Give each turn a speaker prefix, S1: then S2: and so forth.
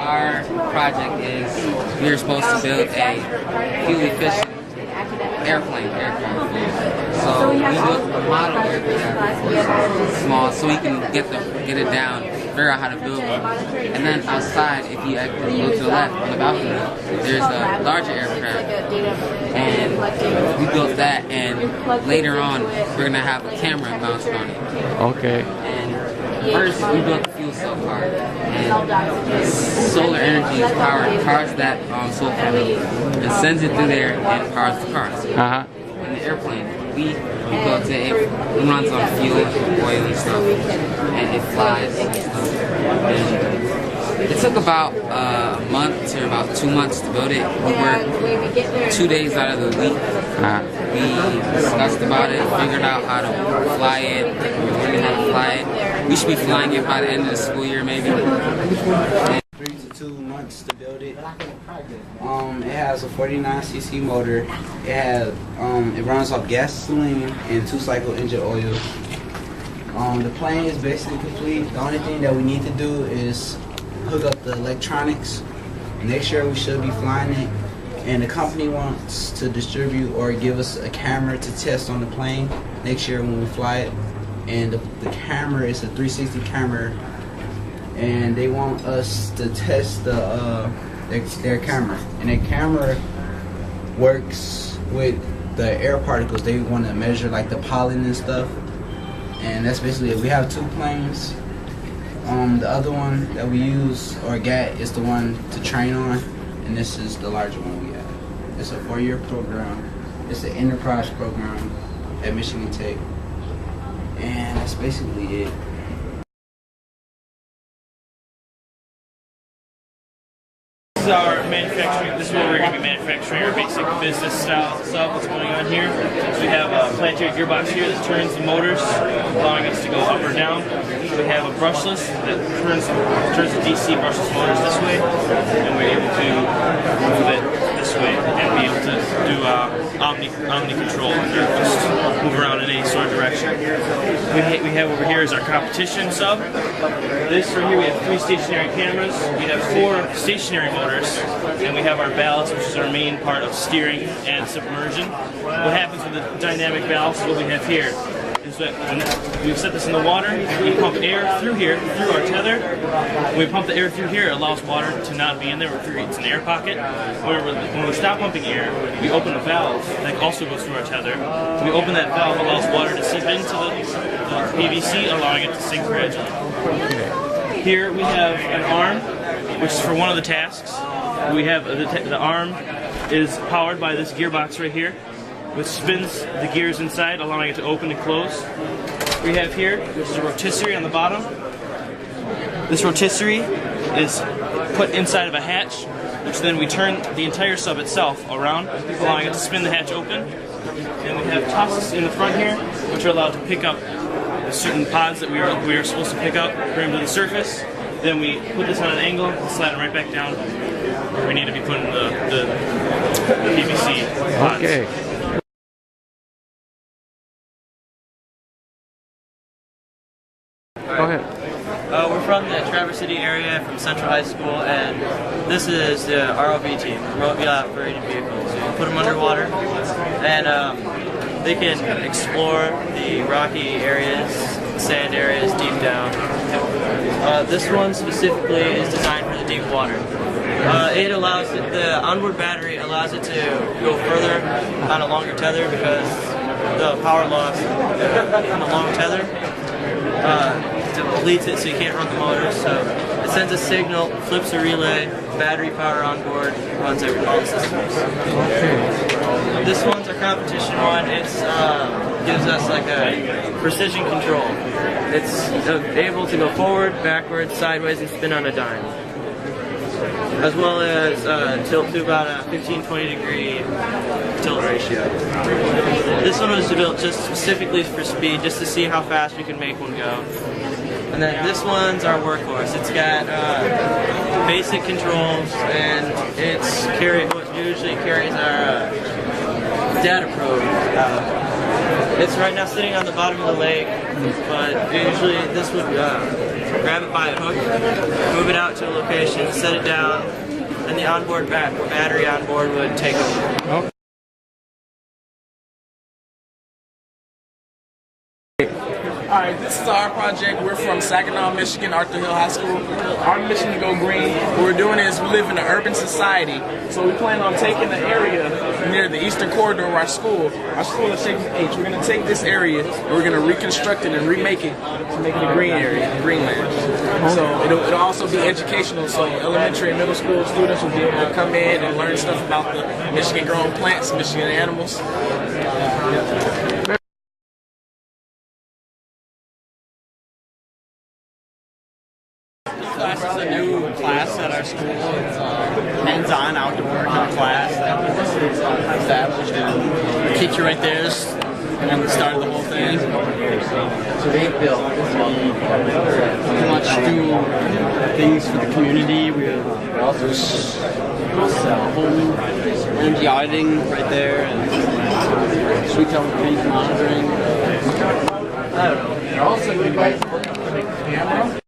S1: our project is we're supposed to build a fuel-efficient airplane. So we built a model aircraft, small, so we can get it down, figure out how to build it. And then outside, if you actually go to the left on the balcony, there's a larger aircraft, and we built that. And later on, we're gonna have a camera mounted on it.
S2: Okay.
S1: And first, we built the fuel cell car, and solar energy powers that solar panel and sends it through there and powers the cars.
S2: Uh-huh.
S1: And the airplane, we built it runs on fuel, oil and stuff, and it flies and stuff. And it took about a month to about 2 months to build it. We worked 2 days out of the week. We discussed about it, figured out how to fly it, learning how to fly it. We should be flying it by the end of the school year, maybe.
S3: 3 to 2 months to build it. It has a 49cc motor. It runs off gasoline and 2-cycle engine oil. The plane is basically complete. The only thing that we need to do is hook up the electronics. Next year we should be flying it. And the company wants to distribute or give us a camera to test on the plane next year when we fly it. And the camera is a 360 camera, and they want us to test their camera. And their camera works with the air particles. They want to measure like the pollen and stuff. And that's basically it. We have 2 planes. The other one that we use or get is the one to train on, and this is the larger one we have. It's a 4-year program. It's an enterprise program at Michigan Tech. And that's basically it.
S4: This is our manufacturing. This is what we're going to be manufacturing, our basic business style stuff that's going on here. So we have a planetary gearbox here that turns the motors, allowing us to go up or down. We have a brushless that turns the DC brushless motors this way, and we're able to move it this way and be able to do omni control and just move around in any sort of direction. We have over here is our competition sub. This right here we have 3 stationary cameras. We have 4 stationary motors, and we have our valves, which is our main part of steering and submersion. What happens with the dynamic valves, what we have here, is that when we set this in the water, we pump air through here, through our tether. When we pump the air through here, it allows water to not be in there. It's an air pocket. When we stop pumping air, we open a valve that also goes through our tether. When we open that valve, it allows water to seep into the PVC, allowing it to sink gradually. Here we have an arm, which is for one of the tasks. We have the arm is powered by this gearbox right here, which spins the gears inside, allowing it to open and close. We have here, which is a rotisserie on the bottom. This rotisserie is put inside of a hatch, which then we turn the entire sub itself around, allowing it to spin the hatch open. And we have tosses in the front here, which are allowed to pick up certain pods that we are supposed to pick up, bring them to the surface. Then we put this on an angle and slide them right back down where we need to be putting the PVC pods.
S2: Okay. Go ahead.
S5: We're from the Traverse City area, from Central High School, and this is the ROV team, remotely operated vehicles. So you put them underwater, and they can explore the rocky areas, sand areas deep down. This one specifically is designed for the deep water. It allows the onboard battery allows it to go further on a longer tether because the power loss on a long tether depletes it, so you can't run the motor. So it sends a signal, flips a relay, battery power on board, runs all the systems. This one's our competition one. It's gives us like a precision control. It's able to go forward, backwards, sideways, and spin on a dime, as well as tilt to about a 15-20 degree tilt ratio. This one was built just specifically for speed, just to see how fast we can make one go. And then this one's our workhorse. It's got basic controls, and what usually carries our data probe. It's right now sitting on the bottom of the lake, but usually this would grab it by a hook, move it out to a location, set it down, and the onboard battery on board would take over.
S2: Alright, this is our project. We're from Saginaw, Michigan, Arthur Hill High School. Our mission to go green. What we're doing is we live in an urban society. So we plan on taking the area near the eastern corridor of our school. Our school is shaped H. We're going to take this area and we're going to reconstruct it and remake it to make it a green area, greenland. So it'll also be educational. So elementary and middle school students will be able to come in and learn stuff about the Michigan grown plants, Michigan animals.
S6: Class is a new class at our school. It's hands-on outdoor kind of class that was established, and teacher right there and started the whole thing. So they built pretty much do things for the community. We also home energy auditing right there, and sweet tank monitoring. I don't know. They're also good for the camera.